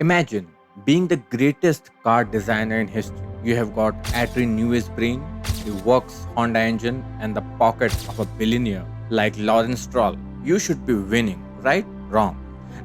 Imagine being the greatest car designer in history. You have got Adrian Newey's brain, the works Honda engine, and the pocket of a billionaire like Lawrence Stroll. You should be winning, right? Wrong.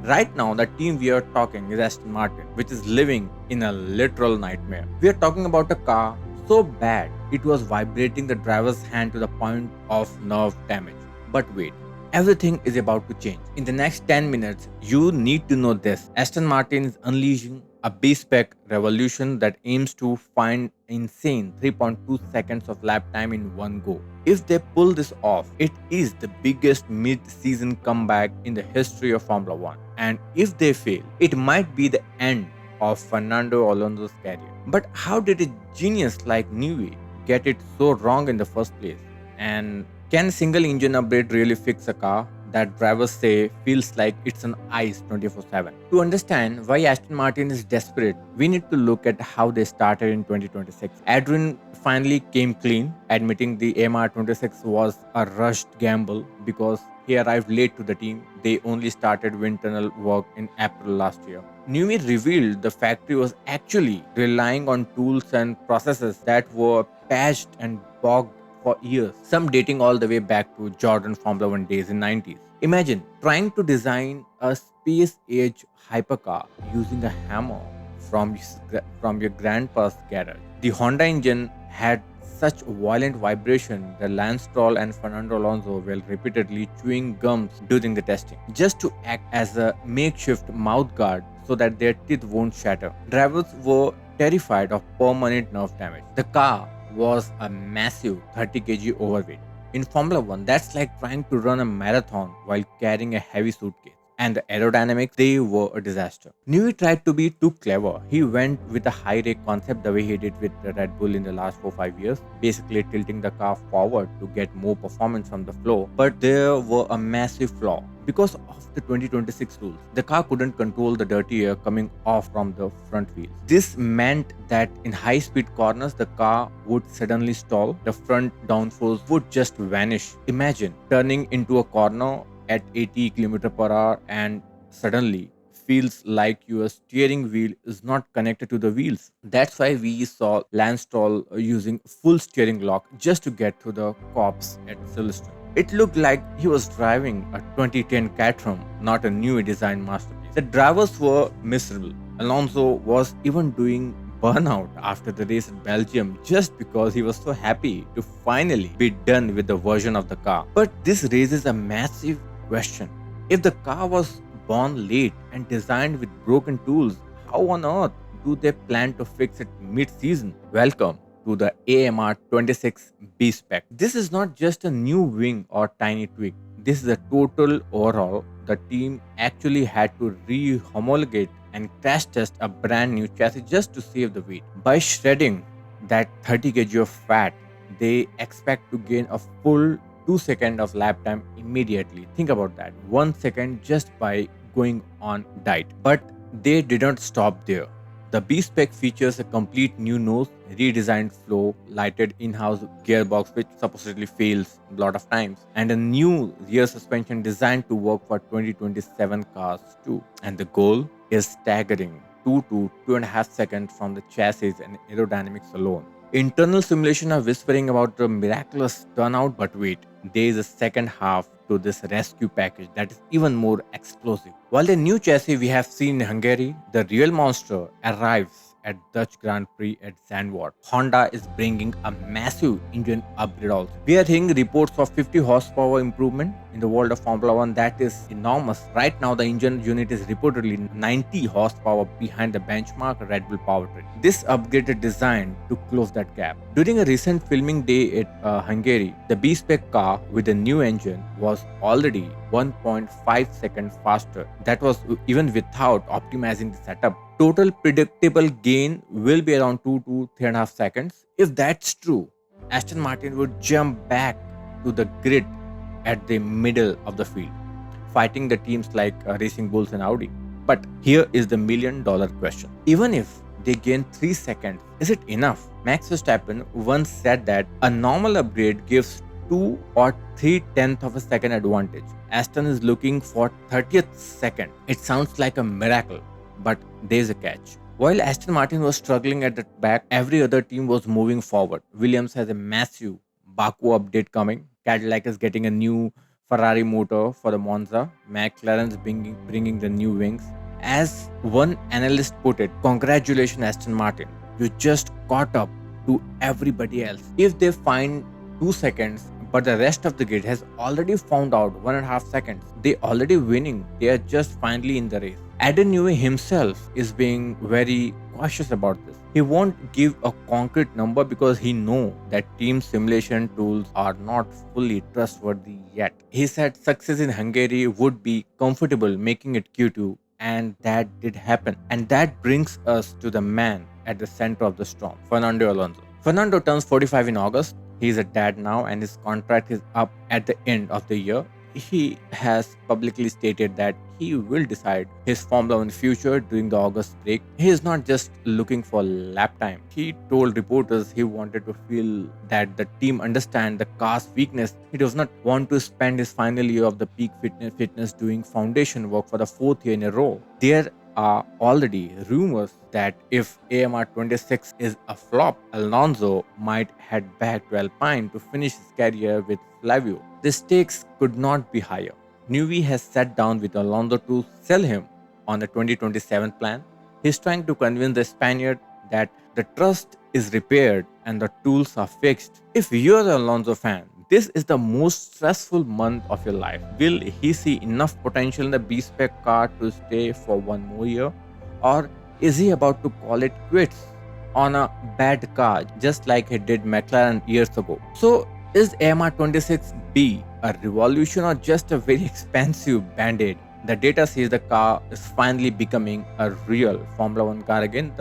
Right now, the team we are talking is Aston Martin, which is living in a literal nightmare. We are talking about a car so bad it was vibrating the driver's hand to the point of nerve damage. But wait, everything is about to change. In the next 10 minutes, you need to know this. Aston Martin is unleashing a B-Spec revolution that aims to find insane 3.2 seconds of lap time in one go. If they pull this off, it is the biggest mid-season comeback in the history of Formula One. And if they fail, it might be the end of Fernando Alonso's career. But how did a genius like Newey get it so wrong in the first place? And can a single engine upgrade really fix a car that drivers say feels like it's on ice 24/7? To understand why Aston Martin is desperate, we need to look at how they started in 2026. Adrian finally came clean, admitting the AMR26 was a rushed gamble because he arrived late to the team. They only started wind tunnel work in April last year. Newey revealed the factory was actually relying on tools and processes that were patched and bogged for years, some dating all the way back to Jordan Formula One days in 90s. Imagine trying to design a space-age hypercar using a hammer from your grandpa's garage. The Honda engine had such violent vibration that Lance Stroll and Fernando Alonso were repeatedly chewing gums during the testing, just to act as a makeshift mouth guard so that their teeth won't shatter. Drivers were terrified of permanent nerve damage. The car was a massive 30 kg overweight. In Formula One, that's like trying to run a marathon while carrying a heavy suitcase. And the aerodynamics, they were a disaster. Newey tried to be too clever. He went with a high rake concept the way he did with the Red Bull in the last 4-5 years, basically tilting the car forward to get more performance from the floor. But there were a massive flaw. Because of the 2026 rules, the car couldn't control the dirty air coming off from the front wheels. This meant that in high-speed corners, the car would suddenly stall, the front downforce would just vanish. Imagine turning into a corner at 80 km/h and suddenly feels like your steering wheel is not connected to the wheels. That's why we saw Lance Stroll using full steering lock just to get to the cops at Silverstone. It looked like he was driving a 2010 Caterham, not a new design masterpiece. The drivers were miserable. Alonso was even doing burnout after the race in Belgium just because he was so happy to finally be done with the version of the car. But this raises a massive question. If the car was born late and designed with broken tools, how on earth do they plan to fix it mid-season? Welcome to the AMR 26 B-Spec. This is not just a new wing or tiny tweak. This is a total overhaul. The team actually had to re-homologate and crash test a brand new chassis just to save the weight. By shredding that 30 kg of fat, they expect to gain a full 2 seconds of lap time immediately. Think about that. 1 second just by going on diet. But they didn't stop there. The B-Spec features a complete new nose, redesigned flow, lighted in-house gearbox which supposedly fails a lot of times, and a new rear suspension designed to work for 2027 cars too. And the goal is staggering 2 to 2.5 seconds from the chassis and aerodynamics alone. Internal simulation are whispering about the miraculous turnout, but wait, there is a second half to this rescue package that is even more explosive. While the new chassis we have seen in Hungary, the real monster arrives at Dutch Grand Prix at Zandvoort. Honda is bringing a massive engine upgrade also. We are hearing reports of 50 horsepower improvement in the world of Formula One. That is enormous. Right now, the engine unit is reportedly 90 horsepower behind the benchmark Red Bull powertrain. This upgraded designed to close that gap. During a recent filming day at Hungary, the B-Spec car with the new engine was already 1.5 seconds faster. That was even without optimizing the setup. Total predictable gain will be around 2 to 3.5 seconds. If that's true, Aston Martin would jump back to the grid at the middle of the field, fighting the teams like Racing Bulls and Audi. But here is the $1,000,000 question. Even if they gain 3 seconds, is it enough? Max Verstappen once said that a normal upgrade gives 2 or 3/10 of a second advantage. Aston is looking for 30th second. It sounds like a miracle, But there's a catch. While Aston Martin was struggling at the back, every other team was moving forward. Williams has a massive Baku update coming. Cadillac is getting a new Ferrari motor for the Monza. McLaren's bringing the new wings. As one analyst put it, congratulations, Aston Martin. You just caught up to everybody else. If they find 2 seconds, but the rest of the grid has already found out 1.5 seconds, they already winning. They are just finally in the race. Adrian Newey himself is being very cautious about this. He won't give a concrete number because he know that team simulation tools are not fully trustworthy yet. He said success in Hungary would be comfortable making it Q2, and that did happen. And that brings us to the man at the center of the storm, Fernando Alonso. Fernando turns 45 in August. He is a dad now and his contract is up at the end of the year. He has publicly stated that he will decide his Formula One future during the August break. He is not just looking for lap time. He told reporters he wanted to feel that the team understand the car's weakness. He does not want to spend his final year of the peak fitness doing foundation work for the fourth year in a row. There are already rumors that if AMR 26 is a flop, Alonso might head back to Alpine to finish his career with Flavio. The stakes could not be higher. Newey has sat down with Alonso to sell him on a 2027 plan. He's trying to convince the Spaniard that the trust is repaired and the tools are fixed. If you're an Alonso fan, this is the most stressful month of your life. Will he see enough potential in the B-Spec car to stay for one more year? Or is he about to call it quits on a bad car just like he did McLaren years ago? So is AMR 26B a revolution or just a very expensive band-aid? The data says the car is finally becoming a real Formula One car again.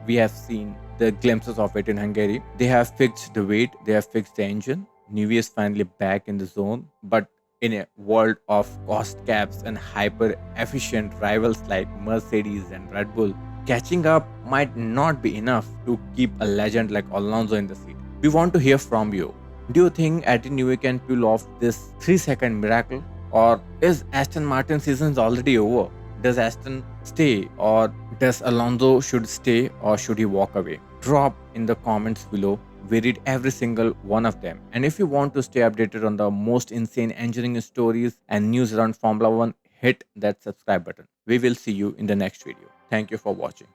We have seen the glimpses of it in Hungary. They have fixed the weight, they have fixed the engine. Newey is finally back in the zone, but in a world of cost caps and hyper efficient rivals like Mercedes and Red Bull, catching up might not be enough to keep a legend like Alonso in the seat. We want to hear from you. Do you think Adrian Newey can pull off this 3-second miracle? Or is Aston Martin's season already over? Does Aston stay, or does Alonso should stay, or should he walk away? Drop in the comments below. We read every single one of them. And if you want to stay updated on the most insane engineering stories and news around Formula One, hit that subscribe button. We will see you in the next video. Thank you for watching.